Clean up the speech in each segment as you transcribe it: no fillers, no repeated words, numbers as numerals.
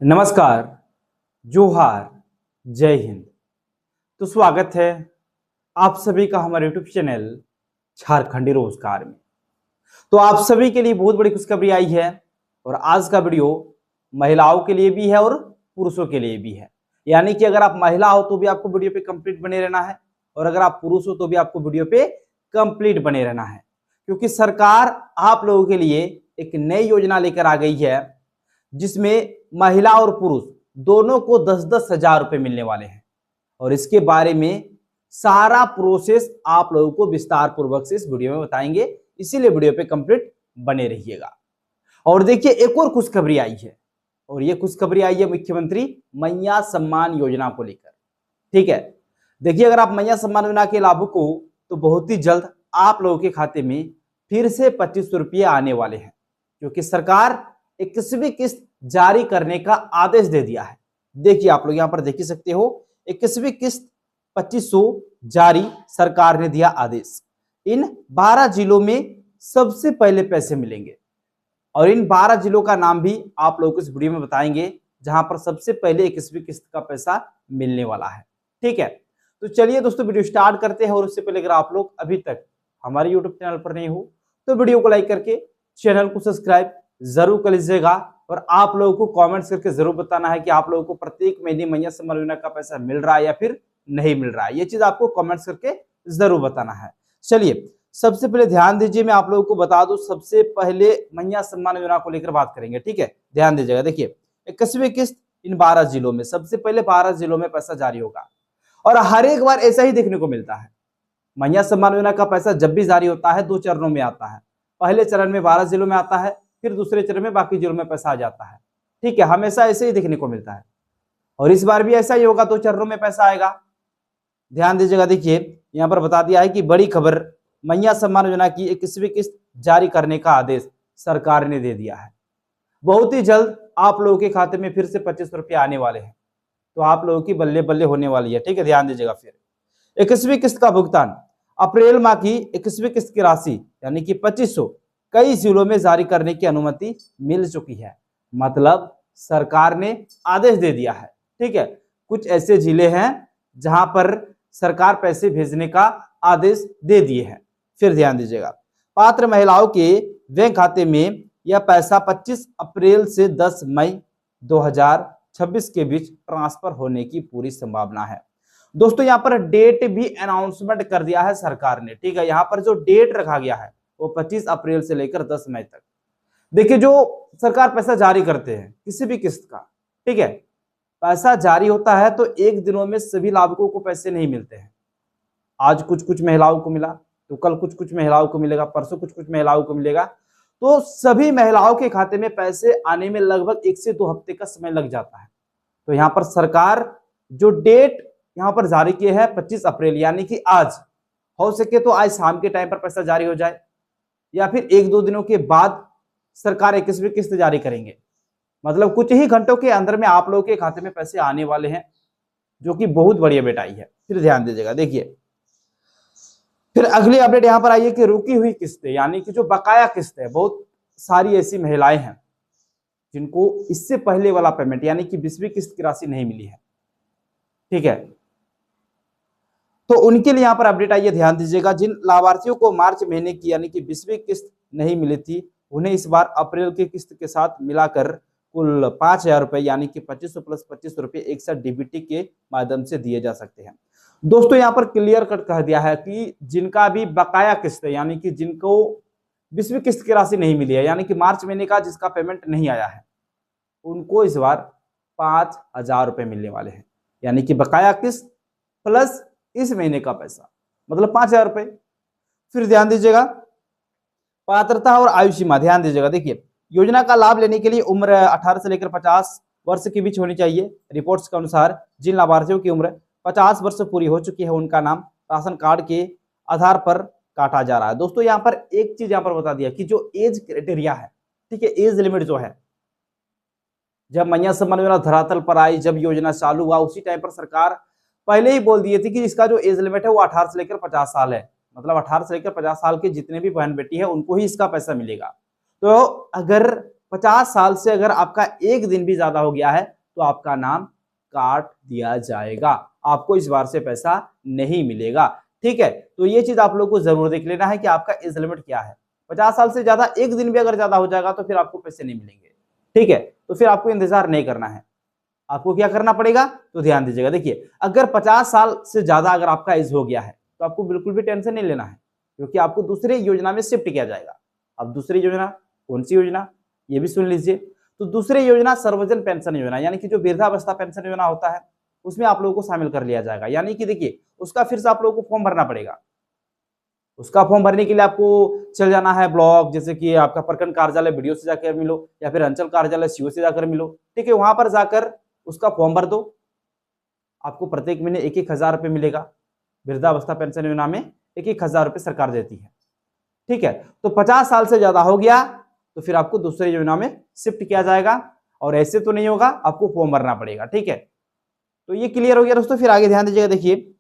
नमस्कार, जोहार, जय हिंद। तो स्वागत है आप सभी का हमारे यूट्यूब चैनल झारखंडी रोजगार में। तो आप सभी के लिए बहुत बड़ी खुशखबरी आई है और आज का वीडियो महिलाओं के लिए भी है और पुरुषों के लिए भी है। यानी कि अगर आप महिला हो तो भी आपको वीडियो पे कंप्लीट बने रहना है और अगर आप पुरुष हो तो भी आपको वीडियो पे कंप्लीट बने रहना है, क्योंकि सरकार आप लोगों के लिए एक नई योजना लेकर आ गई है जिसमें महिला और पुरुष दोनों को 10-10 हजार रुपए मिलने वाले हैं। और इसके बारे में सारा प्रोसेस आप लोगों को विस्तार पूर्वक से इस वीडियो में बताएंगे, इसीलिए वीडियो पे कंप्लीट बने रहिएगा। और देखिए, एक और खुशखबरी आई है और ये खुशखबरी आई है मुख्यमंत्री मैया सम्मान योजना को लेकर। ठीक है, देखिए, अगर आप मैया सम्मान योजना के लाभुक हो तो बहुत ही जल्द आप लोगों के खाते में फिर से 2500 रुपये आने वाले हैं, क्योंकि सरकार 21वीं किस्त जारी करने का आदेश दे दिया है। देखिए, आप लोग यहां पर देख ही सकते हो, 21वीं किस्त 2500 जारी सरकार ने दिया आदेश। इन 12 जिलों में सबसे पहले पैसे मिलेंगे और इन 12 जिलों का नाम भी आप लोगों को इस वीडियो में बताएंगे जहां पर सबसे पहले 21वीं किस्त का पैसा मिलने वाला है। ठीक है, तो चलिए दोस्तों, वीडियो स्टार्ट करते हैं। और उससे पहले अगर आप लोग अभी तक हमारे यूट्यूब चैनल पर नहीं हो तो वीडियो को लाइक करके चैनल को सब्सक्राइब जरूर कर लीजिएगा और आप लोगों को कमेंट्स करके जरूर बताना है कि आप लोगों को प्रत्येक महीने मैया सम्मान योजना का पैसा मिल रहा है या फिर नहीं मिल रहा है। ये चीज आपको कमेंट्स करके जरूर बताना है। चलिए, सबसे पहले ध्यान दीजिए, मैं आप लोगों को बता दूं, सबसे पहले मैया सम्मान योजना को लेकर बात करेंगे। ठीक है, ध्यान दीजिएगा। देखिए, 21वीं किस्त इन 12 जिलों में, सबसे पहले 12 जिलों में पैसा जारी होगा और हर एक बार ऐसा ही देखने को मिलता है। मैया सम्मान योजना का पैसा जब भी जारी होता है 2 चरणों में आता है। पहले चरण में 12 जिलों में आता है, फिर दूसरे चरण में बाकी जिलों में पैसा आ जाता है। ठीक है, हमेशा ऐसे ही देखने को मिलता है और इस बार भी ऐसा ही होगा, 2 चरणों में पैसा आएगा। ध्यान दीजिएगा। देखिए, यहां पर बता दिया है कि बड़ी खबर, मैया सम्मान योजना की 21वीं किस्त जारी करने का आदेश सरकार ने दे दिया है। बहुत ही जल्द आप लोगों के खाते में फिर से 2500 रुपये आने वाले हैं, तो आप लोगों की बल्ले बल्ले होने वाली है। ठीक है, ध्यान दीजिएगा। फिर 21वीं किस्त का भुगतान, अप्रैल माह की 21वीं किस्त की राशि यानी कि 2500 कई जिलों में जारी करने की अनुमति मिल चुकी है। मतलब सरकार ने आदेश दे दिया है। ठीक है, कुछ ऐसे जिले हैं जहां पर सरकार पैसे भेजने का आदेश दे दिए हैं। फिर ध्यान दीजिएगा, पात्र महिलाओं के बैंक खाते में यह पैसा 25 अप्रैल से 10 मई 2026 के बीच ट्रांसफर होने की पूरी संभावना है। दोस्तों, यहाँ पर डेट भी अनाउंसमेंट कर दिया है सरकार ने। ठीक है, यहाँ पर जो डेट रखा गया है वो 25 अप्रैल से लेकर 10 मई तक। देखिए, जो सरकार पैसा जारी करते हैं किसी भी किस्त का, ठीक है, पैसा जारी होता है तो एक दिनों में सभी लाभुकों को पैसे नहीं मिलते हैं। आज कुछ कुछ महिलाओं को मिला तो कल कुछ कुछ महिलाओं को मिलेगा, परसों कुछ कुछ महिलाओं को मिलेगा। तो सभी महिलाओं के खाते में पैसे आने में लगभग 1 से 2 हफ्ते का समय लग जाता है। तो यहाँ पर सरकार जो डेट यहाँ पर जारी की है 25 अप्रैल, यानी कि आज, हो सके तो आज शाम के टाइम पर पैसा जारी हो जाए या फिर 1-2 दिनों के बाद सरकार 21वीं किस्त जारी करेंगे। मतलब कुछ ही घंटों के अंदर में आप लोगों के खाते में पैसे आने वाले हैं, जो कि बहुत बढ़िया बेटाई है। फिर ध्यान दीजिएगा। देखिए, फिर अगली अपडेट यहां पर आई है कि रुकी हुई किस्तें यानी कि जो बकाया किस्त है, बहुत सारी ऐसी महिलाएं हैं जिनको इससे पहले वाला पेमेंट यानी कि 20वीं किस्त की राशि नहीं मिली है। ठीक है, तो उनके लिए यहां पर अपडेट आई है, ध्यान दीजिएगा। जिन लाभार्थियों को मार्च महीने की यानी कि 20वीं किस्त नहीं मिली थी, उन्हें इस बार अप्रैल की किस्त के साथ मिलाकर कुल 5000 रुपए यानी कि 2500 प्लस 2500 रुपए एक साथ डीबीटी के माध्यम से दिए जा सकते हैं। दोस्तों, यहाँ पर क्लियर कट कह दिया है कि जिनका भी बकाया किस्त है यानी कि जिनको 20वीं किस्त की राशि नहीं मिली है यानी कि मार्च महीने का जिसका पेमेंट नहीं आया है, उनको इस बार 5000 रुपए मिलने वाले हैं। यानी कि बकाया किस्त प्लस इस महीने का पैसा, मतलब 5000 रुपए। फिर ध्यान दीजिएगा, पात्रता और आयु सीमा, ध्यान दीजिएगा। देखिए, योजना का लाभ लेने के लिए उम्र 18 से लेकर 50 वर्ष के बीच होनी चाहिए। रिपोर्ट्स के अनुसार जिन लाभार्थियों की उम्र 50 वर्ष पूरी हो चुकी है, उनका नाम राशन कार्ड के आधार पर काटा जा रहा है। दोस्तों, यहाँ पर एक चीज यहाँ पर बता दिया कि जो एज क्राइटेरिया है, ठीक है, एज लिमिट जो है, जब मैया सम्मान योजना धरातल पर आई, जब योजना चालू हुआ, उसी टाइम पर सरकार पहले ही बोल दिए थे कि इसका जो एज लिमिट है वो 18 से लेकर 50 साल है। मतलब 18 से लेकर 50 साल के जितने भी बहन बेटी है उनको ही इसका पैसा मिलेगा। तो अगर 50 साल से अगर आपका एक दिन भी ज्यादा हो गया है तो आपका नाम काट दिया जाएगा, आपको इस बार से पैसा नहीं मिलेगा। ठीक है, तो ये चीज आप लोग को जरूर देख लेना है कि आपका एज लिमिट क्या है। 50 साल से ज्यादा एक दिन भी अगर ज्यादा हो जाएगा तो फिर आपको पैसे नहीं मिलेंगे। ठीक है, तो फिर आपको इंतजार नहीं करना है। आपको क्या करना पड़ेगा, तो ध्यान दीजिएगा। देखिए, अगर 50 साल से ज्यादा अगर आपका एज हो गया है तो आपको बिल्कुल भी टेंशन नहीं लेना है, क्योंकि आपको दूसरे योजना में शिफ्ट किया जाएगा। अब दूसरी योजना कौन सी योजना, ये भी सुन लीजिए। तो दूसरी योजना सर्वजन पेंशन योजना, यानी कि जो वृद्धावस्था पेंशन योजना होता है उसमें आप लोगों को शामिल कर लिया जाएगा। यानी कि देखिए, उसका फिर से आप लोगों को फॉर्म भरना पड़ेगा। उसका फॉर्म भरने के लिए आपको चल जाना है ब्लॉक, जैसे कि आपका प्रखंड कार्यालय बीडीओ से जाकर मिलो, या फिर अंचल कार्यालय सीओ से जाकर मिलो। ठीक है, वहां पर जाकर उसका फॉर्म भर दो। आपको प्रत्येक महीने 1,000 रुपये मिलेगा। वृद्धावस्था पेंशन योजना में 1,000 रुपये सरकार देती है। ठीक है, तो 50 साल से ज्यादा हो गया तो फिर आपको दूसरी योजना में शिफ्ट किया जाएगा, और ऐसे तो नहीं होगा, आपको फॉर्म भरना पड़ेगा। ठीक है, तो ये क्लियर हो गया दोस्तों। फिर आगे ध्यान दीजिएगा। देखिए,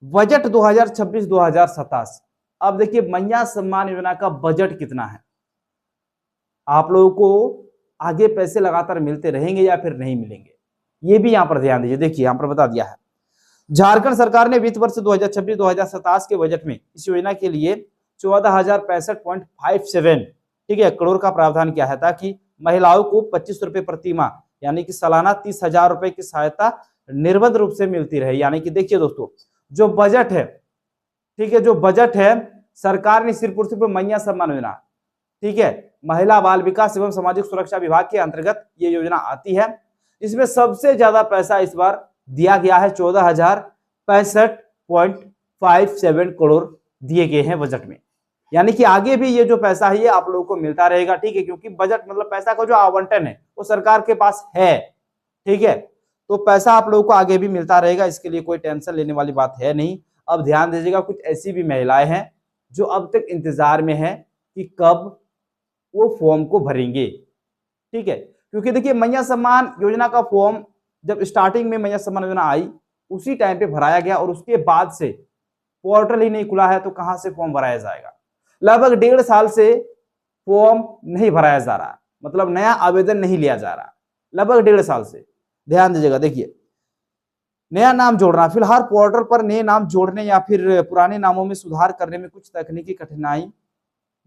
बजट 2026-2027। अब देखिए, मैया सम्मान योजना का बजट कितना है, आप लोगों को आगे पैसे लगातार मिलते रहेंगे या फिर नहीं मिलेंगे, ये भी यहां पर ध्यान दीजिए। देखिए, यहां पर बता दिया है, झारखंड सरकार ने वित्त वर्ष 2026-2027 के बजट में इस योजना के लिए 14,065.57 ठीक है करोड़ का प्रावधान किया है, ताकि महिलाओं को 25 रुपए प्रति माह यानी कि सालाना 30,000 रुपए की सहायता निर्बाध रूप से मिलती रहे। यानी कि देखिए दोस्तों, जो बजट है, ठीक है, जो बजट है, सरकार ने सिर्फ और सिर्फ मैया सम्मान योजना, ठीक है, महिला बाल विकास एवं सामाजिक सुरक्षा विभाग के अंतर्गत ये योजना आती है। इसमें सबसे ज्यादा पैसा इस बार दिया गया है, 14,065.57 करोड़ दिए गए हैं बजट में। यानी कि आगे भी ये जो पैसा है ये आप लोगों को मिलता रहेगा। ठीक है, क्योंकि बजट मतलब पैसा का जो आवंटन है वो सरकार के पास है। ठीक है, तो पैसा आप लोगों को आगे भी मिलता रहेगा, इसके लिए कोई टेंशन लेने वाली बात है नहीं। अब ध्यान दीजिएगा, कुछ ऐसी भी महिलाएं हैं जो अब तक इंतजार में है कि कब वो फॉर्म को भरेंगे। ठीक है, क्योंकि देखिए, मैया सम्मान योजना का फॉर्म जब स्टार्टिंग में मैया सम्मान योजना आई उसी टाइम पे भराया गया, और उसके बाद से पोर्टल ही नहीं खुला है, तो कहां से फॉर्म भराया जाएगा। लगभग 1.5 साल से फॉर्म नहीं भराया जा रहा, मतलब नया आवेदन नहीं लिया जा रहा, लगभग 1.5 साल से। ध्यान दीजिएगा। देखिए, नया नाम जोड़ना, फिलहाल पोर्टल पर नए नाम जोड़ने या फिर पुराने नामों में सुधार करने में कुछ तकनीकी कठिनाई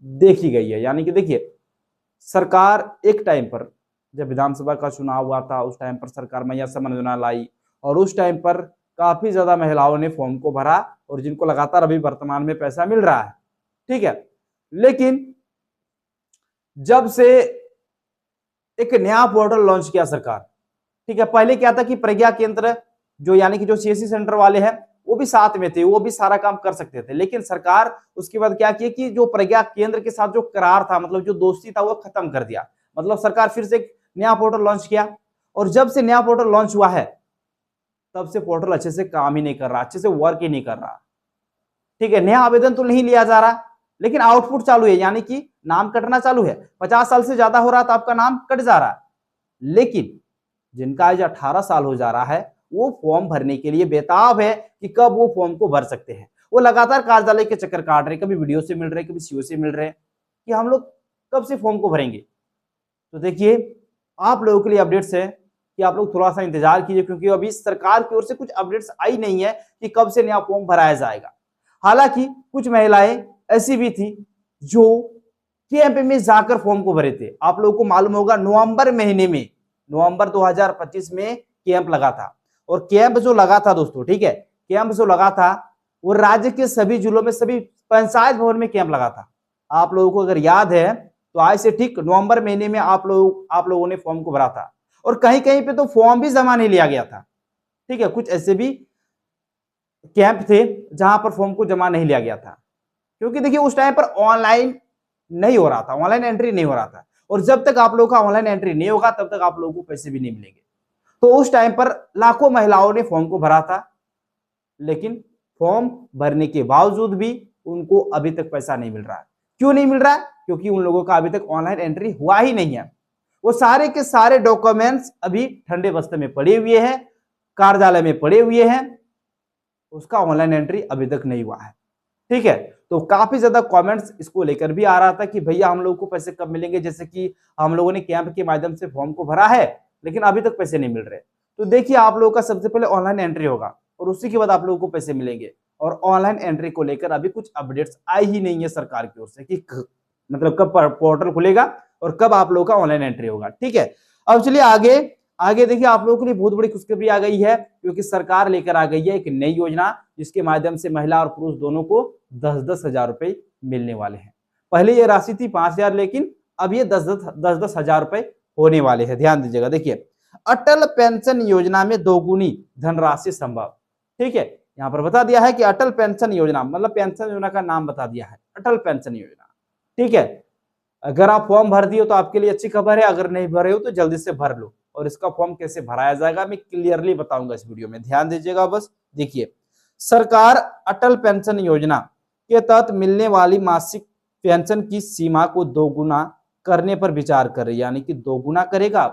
देखी गई है। यानी कि देखिए, सरकार एक टाइम पर जब विधानसभा का चुनाव हुआ था उस टाइम पर सरकार मैया सम्मान योजना लाई, और उस टाइम पर काफी ज्यादा महिलाओं ने फॉर्म को भरा, और जिनको लगातार अभी वर्तमान में पैसा मिल रहा है। ठीक है, लेकिन जब से एक नया पोर्टल लॉन्च किया सरकार, ठीक है, पहले क्या था कि प्रज्ञा केंद्र जो यानी कि जो सीएससी सेंटर वाले हैं वो भी साथ में थे, वो भी सारा काम कर सकते थे, लेकिन सरकार उसके बाद क्या किया कि जो प्रज्ञा केंद्र के साथ जो करार था, मतलब जो दोस्ती था, वो खत्म कर दिया। मतलब सरकार फिर से एक नया पोर्टल लॉन्च किया, और जब से नया पोर्टल लॉन्च हुआ है तब से पोर्टल अच्छे से काम ही नहीं कर रहा, अच्छे से वर्क ही नहीं कर रहा। ठीक है, नया आवेदन तो नहीं लिया जा रहा, लेकिन आउटपुट चालू है, यानी कि नाम कटना चालू है। 50 साल से ज्यादा हो रहा तो आपका नाम कट जा रहा, लेकिन जिनका आज 18 साल हो जा रहा है वो फॉर्म भरने के लिए बेताब है कि कब वो फॉर्म को भर सकते हैं। वो लगातार कार्यालय के चक्कर काट रहे, कभी वीडियो से मिल रहे, कभी सीओ से मिल रहे कि हम लोग कब से फॉर्म को भरेंगे। तो देखिए, आप लोगों के लिए अपडेट्स है कि आप लोग थोड़ा सा इंतजार कीजिए, क्योंकि अभी सरकार की ओर से कुछ अपडेट्स आई नहीं है कि कब से नया फॉर्म भराया जाएगा। हालांकि कुछ महिलाएं ऐसी भी थी जो कैंप में जाकर फॉर्म को भरे थे। आप लोगों को मालूम होगा, नवंबर महीने में, नवंबर 2025 में कैंप लगा था, और कैंप जो लगा था दोस्तों, ठीक है, कैंप जो लगा था वो राज्य के सभी जिलों में, सभी पंचायत भवन में कैंप लगा था। आप लोगों को अगर याद है तो आज से ठीक नवंबर महीने में आप लोगों ने फॉर्म को भरा था, और कहीं कहीं पे तो फॉर्म भी जमा नहीं लिया गया था। ठीक है, कुछ ऐसे भी कैंप थे जहां पर फॉर्म को जमा नहीं लिया गया था, क्योंकि देखिए उस टाइम पर ऑनलाइन नहीं हो रहा था, ऑनलाइन एंट्री नहीं हो रहा था, और जब तक आप लोगों का ऑनलाइन एंट्री नहीं होगा तब तक आप लोगों को पैसे भी नहीं मिलेंगे। तो उस टाइम पर लाखों महिलाओं ने फॉर्म को भरा था, लेकिन फॉर्म भरने के बावजूद भी उनको अभी तक पैसा नहीं मिल रहा है। क्यों नहीं मिल रहा है? क्योंकि उन लोगों का अभी तक ऑनलाइन एंट्री हुआ ही नहीं है। वो सारे के सारे डॉक्यूमेंट्स अभी ठंडे बस्ते में पड़े हुए हैं, कार्यालय में पड़े हुए हैं, उसका ऑनलाइन एंट्री अभी तक नहीं हुआ है। ठीक है। तो काफी ज्यादा कमेंट्स इसको लेकर भी आ रहा था कि भैया हम लोगों को पैसे कब मिलेंगे, जैसे कि हम लोगों ने कैंप के माध्यम से फॉर्म को भरा है लेकिन अभी तक पैसे नहीं मिल रहे। तो देखिए आप लोगों का सबसे पहले ऑनलाइन एंट्री होगा और उसी के बाद आप लोगों को पैसे मिलेंगे। और ऑनलाइन एंट्री को लेकर अभी कुछ अपडेट्स आई ही नहीं है सरकार की ओर से कि मतलब कब पोर्टल खुलेगा और कब आप लोगों का ऑनलाइन एंट्री होगा। ठीक है, अब चलिए आगे आगे देखिए आप लोगों के लिए बहुत बड़ी खुशखबरी आ गई है, क्योंकि सरकार लेकर आ गई है एक नई योजना जिसके माध्यम से महिला और पुरुष दोनों को 10-10 हजार रुपए मिलने वाले हैं। पहले ये राशि थी 5,000, लेकिन अब ये 10-10 हजार रुपए होने वाले हैं। ध्यान दीजिएगा, देखिए अटल पेंशन योजना में दोगुनी धनराशि संभव। ठीक है, यहाँ पर बता दिया है कि अटल पेंशन योजना, मतलब पेंशन योजना का नाम बता दिया है, अटल पेंशन योजना। ठीक है, अगर आप फॉर्म भर दिए तो आपके लिए अच्छी खबर है, अगर नहीं भरे हो तो जल्दी से भर लो। और इसका फॉर्म कैसे भराया जाएगा मैं क्लियरली बताऊंगा इस वीडियो में, ध्यान दीजिएगा बस। देखिए सरकार अटल पेंशन योजना के तहत मिलने वाली मासिक पेंशन की सीमा को दोगुना करने पर विचार कर रही है, यानी कि दोगुना करेगा।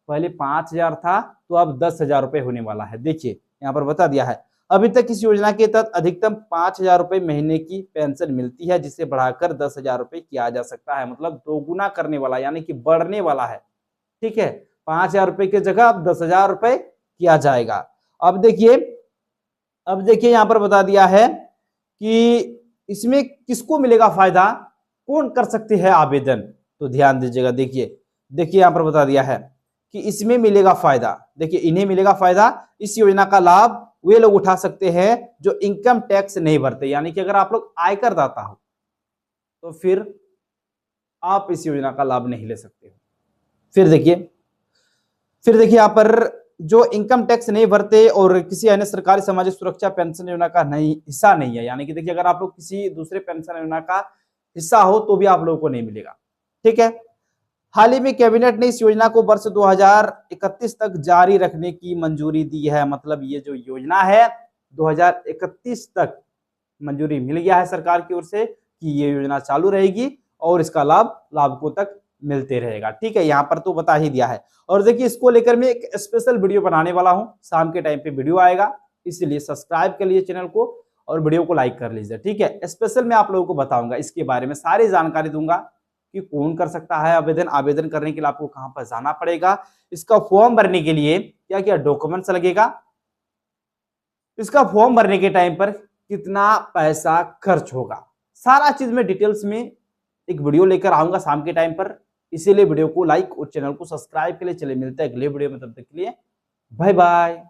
पहले 5,000 था तो अब 10,000 रुपए होने वाला है। देखिए यहाँ पर बता दिया है, अभी तक इस योजना के तहत अधिकतम 5,000 रुपए महीने की पेंशन मिलती है, जिसे बढ़ाकर 10,000 रुपए किया जा सकता है। मतलब दोगुना करने वाला, यानी कि बढ़ने वाला है। ठीक है, 5,000 रुपए की जगह अब 10,000 रुपए किया जाएगा। अब देखिए यहाँ पर बता दिया है कि इसमें किसको मिलेगा फायदा, कौन कर सकते हैं आवेदन। तो ध्यान दीजिएगा, देखिए यहाँ पर बता दिया है कि इसमें मिलेगा फायदा। देखिए इन्हें मिलेगा फायदा, इस योजना का लाभ वे लोग उठा सकते हैं जो इनकम टैक्स नहीं भरते, यानी कि अगर आप लोग आयकर दाता हो तो फिर आप इस योजना का लाभ नहीं ले सकते हो। फिर देखिए यहाँ पर जो इनकम टैक्स नहीं भरते और किसी अन्य सरकारी सामाजिक सुरक्षा पेंशन योजना का हिस्सा नहीं है, यानी कि देखिए अगर आप लोग किसी दूसरे पेंशन योजना का हिस्सा हो तो भी आप लोगों को नहीं मिलेगा। ठीक है, हाल ही में कैबिनेट ने इस योजना को वर्ष 2031 तक जारी रखने की मंजूरी दी है। मतलब ये जो योजना है 2031 तक मंजूरी मिल गया है सरकार की ओर से कि ये योजना चालू रहेगी और इसका लाभ लाभुकों तक मिलते रहेगा। ठीक है, यहाँ पर तो बता ही दिया है। और देखिए इसको लेकर मैं एक स्पेशल वीडियो बनाने वाला हूँ, शाम के टाइम पे वीडियो आएगा, इसलिए सब्सक्राइब कर लीजिए चैनल को और वीडियो को लाइक कर लीजिए। ठीक है, स्पेशल मैं आप लोगों को बताऊंगा, इसके बारे में सारी जानकारी दूंगा कि कौन कर सकता है आवेदन, आवेदन करने के लिए आपको कहां पर जाना पड़ेगा, इसका फॉर्म भरने के लिए क्या क्या डॉक्यूमेंट्स लगेगा, इसका फॉर्म भरने के टाइम पर कितना पैसा खर्च होगा, सारा चीज में डिटेल्स में एक वीडियो लेकर आऊंगा शाम के टाइम पर। इसीलिए वीडियो को लाइक और चैनल को सब्सक्राइब के लिए चले मिलते हैं अगले वीडियो में, तब तक के लिए बाय बाय।